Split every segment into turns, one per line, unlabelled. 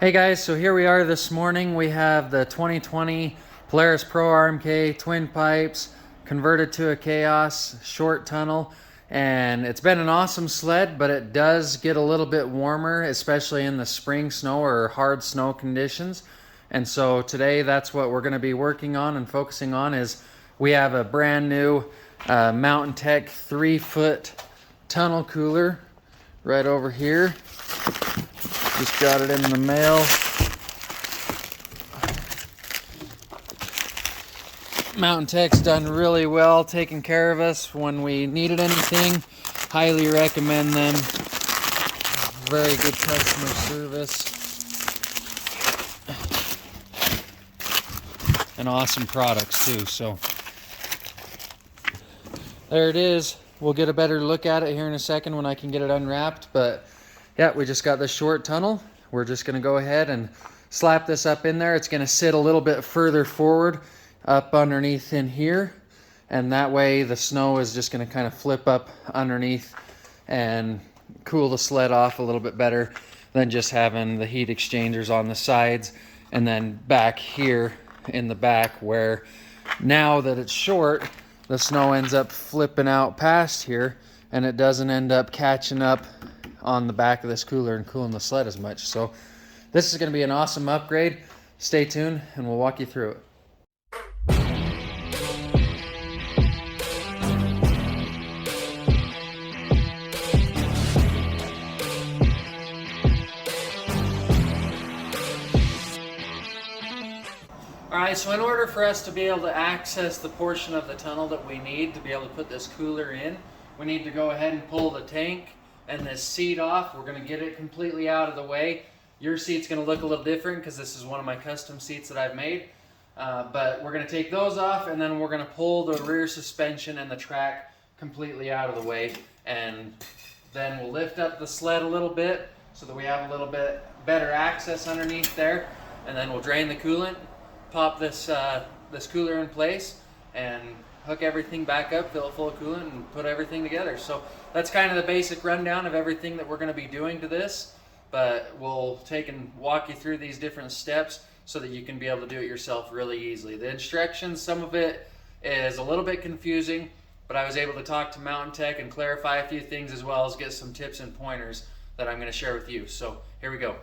Hey guys, so here we are this morning. We have the 2020 Polaris Pro RMK twin pipes converted to a Chaos short tunnel, and it's been an awesome sled, but it does get a little bit warmer, especially in the spring snow or hard snow conditions. And so today that's what we're going to be working on and focusing on. Is we have a brand new MTNTK 3-foot tunnel cooler right over here. Just got it in the mail. MTNTK's done really well taking care of us when we needed anything. Highly recommend them. Very good customer service. And awesome products too. So there it is. We'll get a better look at it here in a second when I can get it unwrapped. But yeah, we just got this short tunnel. We're just gonna go ahead and slap this up in there. It's gonna sit a little bit further forward up underneath in here. And that way the snow is just gonna kind of flip up underneath and cool the sled off a little bit better than just having the heat exchangers on the sides. And then back here in the back, where now that it's short, the snow ends up flipping out past here and it doesn't end up catching up on the back of this cooler and cooling the sled as much. So this is going to be an awesome upgrade. Stay tuned and we'll walk you through it. Alright, so in order for us to be able to access the portion of the tunnel that we need to be able to put this cooler in, we need to go ahead and pull the tank and this seat off. We're going to get it completely out of the way. Your seat's going to look a little different because this is one of my custom seats that I've made. But we're going to take those off, and then we're going to pull the rear suspension and the track completely out of the way. And then we'll lift up the sled a little bit so that we have a little bit better access underneath there. And then we'll drain the coolant, pop this cooler in place, and hook everything back up, fill it full of coolant, and put everything together. So that's kind of the basic rundown of everything that we're going to be doing to this. But we'll take and walk you through these different steps so that you can be able to do it yourself really easily. The instructions, some of it is a little bit confusing, but I was able to talk to MTNTK and clarify a few things, as well as get some tips and pointers that I'm going to share with you. So here we go.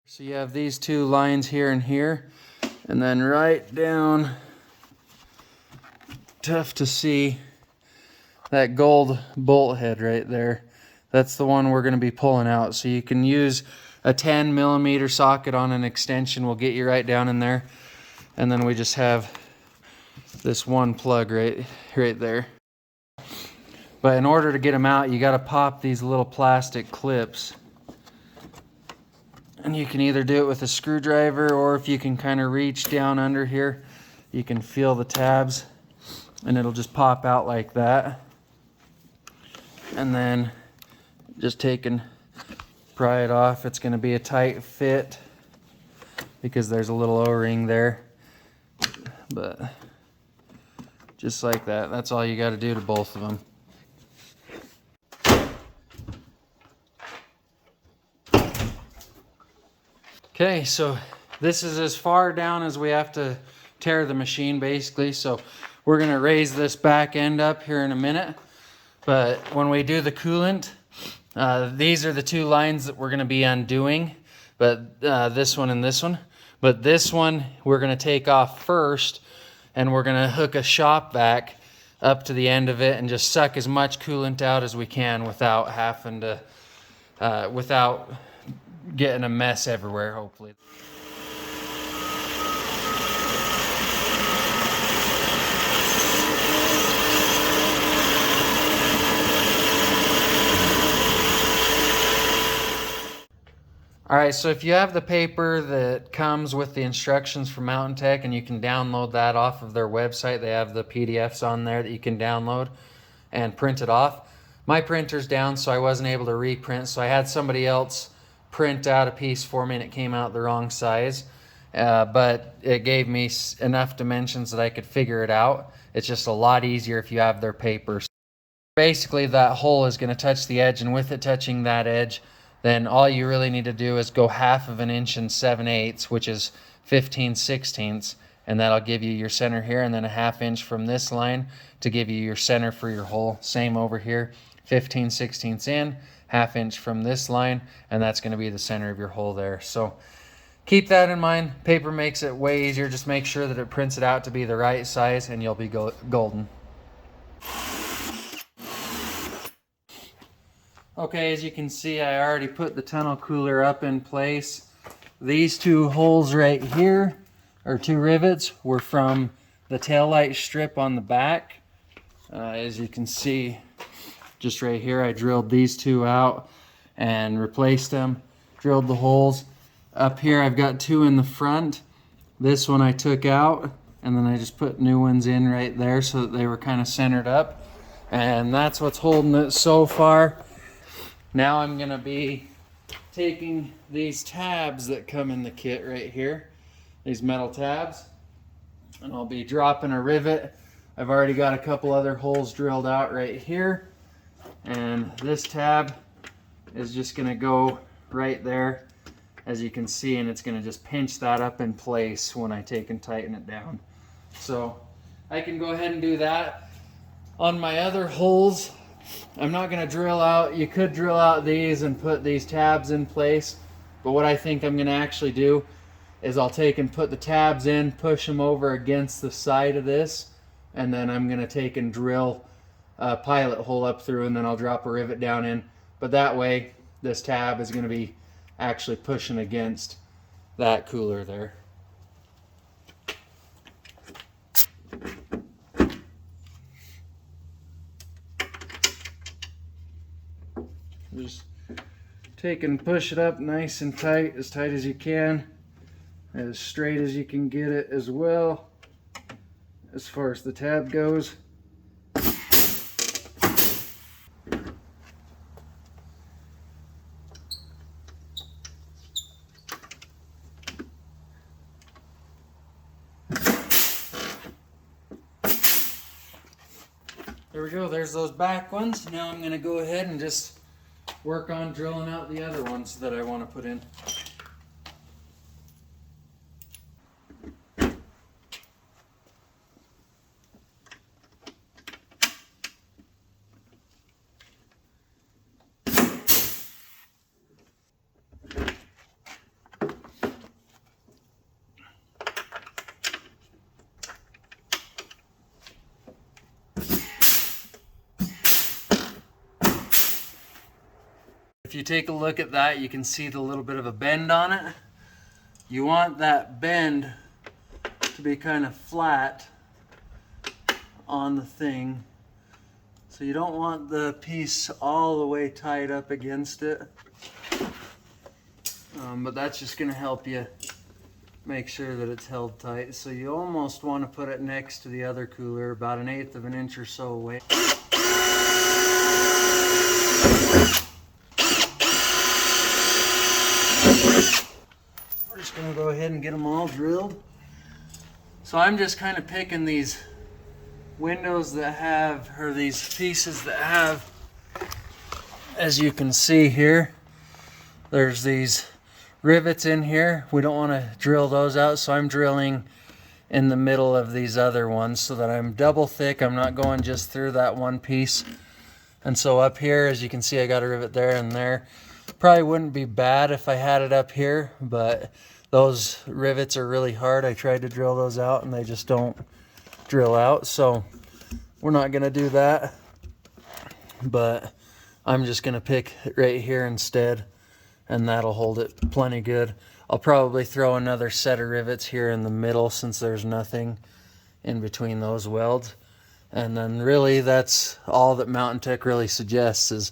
So you have these two lines here and here, and then right down, tough to see, that gold bolt head right there. That's the one we're going to be pulling out. So you can use a 10mm socket on an extension. Will get you right down in there. And then we just have this one plug right there. But in order to get them out, you got to pop these little plastic clips. And you can either do it with a screwdriver, or if you can kind of reach down under here, you can feel the tabs and it'll just pop out like that. And then just pry it off. It's going to be a tight fit because there's a little O-ring there. But just like that. That's all you got to do to both of them. Okay, so this is as far down as we have to tear the machine basically. So we're going to raise this back end up here in a minute. But when we do the coolant, these are the two lines that we're going to be undoing. But this one and this one. But this one we're going to take off first, and we're going to hook a shop vac up to the end of it and just suck as much coolant out as we can without having to, without getting a mess everywhere, hopefully. All right, so if you have the paper that comes with the instructions from MTNTK, and you can download that off of their website, they have the PDFs on there that you can download and print it off. My printer's down, so I wasn't able to reprint, so I had somebody else print out a piece for me, and it came out the wrong size. But it gave me enough dimensions that I could figure it out. It's just a lot easier if you have their paper. Basically, that hole is going to touch the edge, and with it touching that edge, then all you really need to do is go 1/2 inch and 7/8, which is 15/16, and that'll give you your center here, and then 1/2 inch from this line to give you your center for your hole. Same over here, 15/16 in, 1/2 inch from this line, and that's going to be the center of your hole there. So keep that in mind. Paper makes it way easier. Just make sure that it prints it out to be the right size, and you'll be golden. Okay, as you can see, I already put the tunnel cooler up in place. These two holes right here, or two rivets, were from the taillight strip on the back. As you can see, just right here, I drilled these two out and replaced them, drilled the holes. Up here, I've got two in the front. This one I took out, and then I just put new ones in right there so that they were kind of centered up. And that's what's holding it so far. Now I'm going to be taking these tabs that come in the kit right here, these metal tabs, and I'll be dropping a rivet. I've already got a couple other holes drilled out right here, and this tab is just going to go right there, as you can see, and it's going to just pinch that up in place when I take and tighten it down. So I can go ahead and do that. On my other holes, I'm not going to drill out. You could drill out these and put these tabs in place, but what I think I'm going to actually do is I'll take and put the tabs in, push them over against the side of this, and then I'm going to take and drill a pilot hole up through, and then I'll drop a rivet down in. But that way, this tab is going to be actually pushing against that cooler there. Just take and push it up nice and tight as you can, as straight as you can get it as well, as far as the tab goes. There we go, there's those back ones. Now I'm going to go ahead and just work on drilling out the other ones that I want to put in. If you take a look at that, you can see the little bit of a bend on it. You want that bend to be kind of flat on the thing. So you don't want the piece all the way tied up against it. But that's just going to help you make sure that it's held tight. So you almost want to put it next to the other cooler, about 1/8 of an inch or so away. We're just going to go ahead and get them all drilled. So I'm just kind of picking these windows that have, or these pieces that have, as you can see here, there's these rivets in here. We don't want to drill those out, so I'm drilling in the middle of these other ones so that I'm double thick. I'm not going just through that one piece. And so up here, as you can see, I got a rivet there and there. Probably wouldn't be bad if I had it up here, but those rivets are really hard. I tried to drill those out and they just don't drill out, so we're not going to do that. But I'm just going to pick right here instead, and that'll hold it plenty good. I'll probably throw another set of rivets here in the middle since there's nothing in between those welds. And then really that's all that MTNTK really suggests, is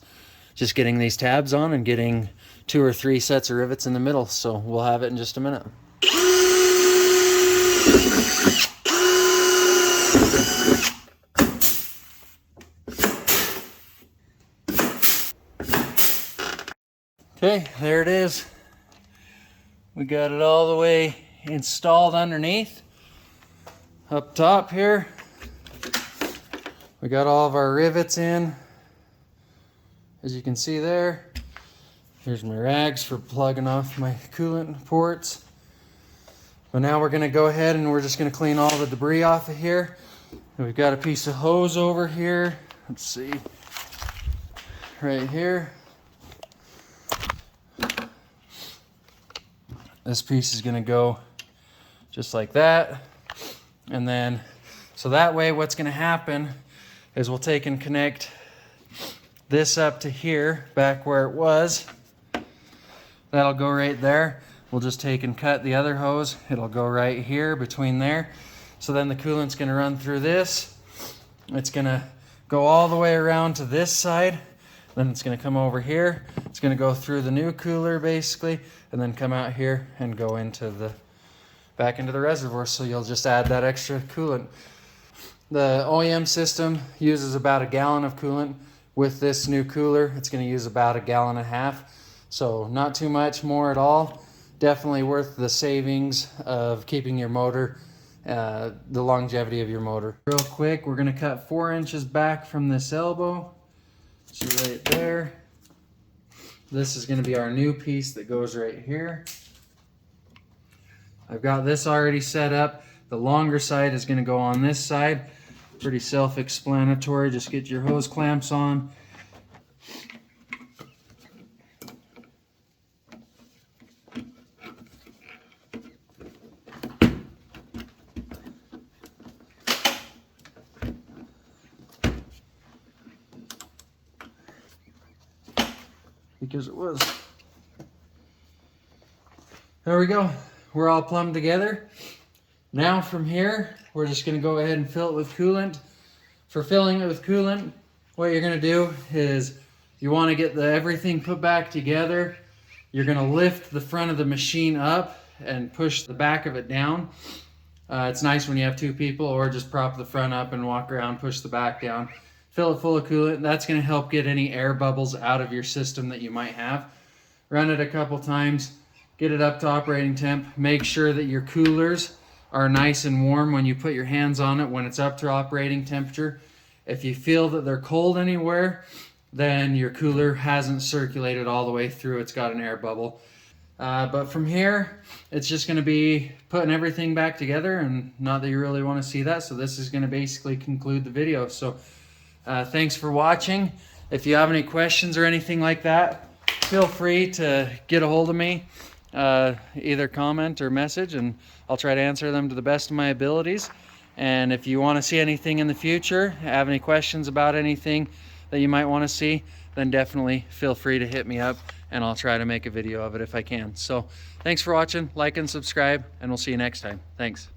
just getting these tabs on and getting 2 or 3 sets of rivets in the middle. So we'll have it in just a minute. Okay, there it is. We got it all the way installed underneath. Up top here, we got all of our rivets in. As you can see there, here's my rags for plugging off my coolant ports. But now we're gonna go ahead and we're just gonna clean all the debris off of here. And we've got a piece of hose over here. Let's see, right here. This piece is gonna go just like that. And then, so that way what's gonna happen is we'll take and connect this up to here, back where it was. That'll go right there. We'll just take and cut the other hose. It'll go right here between there. So then the coolant's gonna run through this. It's gonna go all the way around to this side. Then it's gonna come over here. It's gonna go through the new cooler basically, and then come out here and go into the, back into the reservoir. So you'll just add that extra coolant. The OEM system uses about 1 gallon of coolant. With this new cooler, it's gonna use about 1.5 gallons. So not too much more at all. Definitely worth the savings of keeping your motor, the longevity of your motor. Real quick, we're gonna cut 4 inches back from this elbow. So right there. This is gonna be our new piece that goes right here. I've got this already set up. The longer side is gonna go on this side. Pretty self-explanatory. Just get your hose clamps on. Because it was. There we go. We're all plumbed together. Now from here, we're just gonna go ahead and fill it with coolant. For filling it with coolant, what you're gonna do is you wanna get everything put back together. You're gonna lift the front of the machine up and push the back of it down. It's nice when you have 2 people, or just prop the front up and walk around, push the back down. Fill it full of coolant. That's gonna help get any air bubbles out of your system that you might have. Run it a couple times, get it up to operating temp. Make sure that your coolers are nice and warm when you put your hands on it when it's up to operating temperature. If you feel that they're cold anywhere, then your cooler hasn't circulated all the way through. It's got an air bubble. But from here, it's just gonna be putting everything back together, and not that you really wanna see that, so this is gonna basically conclude the video. So thanks for watching. If you have any questions or anything like that, feel free to get a hold of me. Either comment or message, and I'll try to answer them to the best of my abilities. And if you want to see anything in the future, have any questions about anything that you might want to see, then definitely feel free to hit me up and I'll try to make a video of it if I can. So thanks for watching, like and subscribe, and we'll see you next time. Thanks.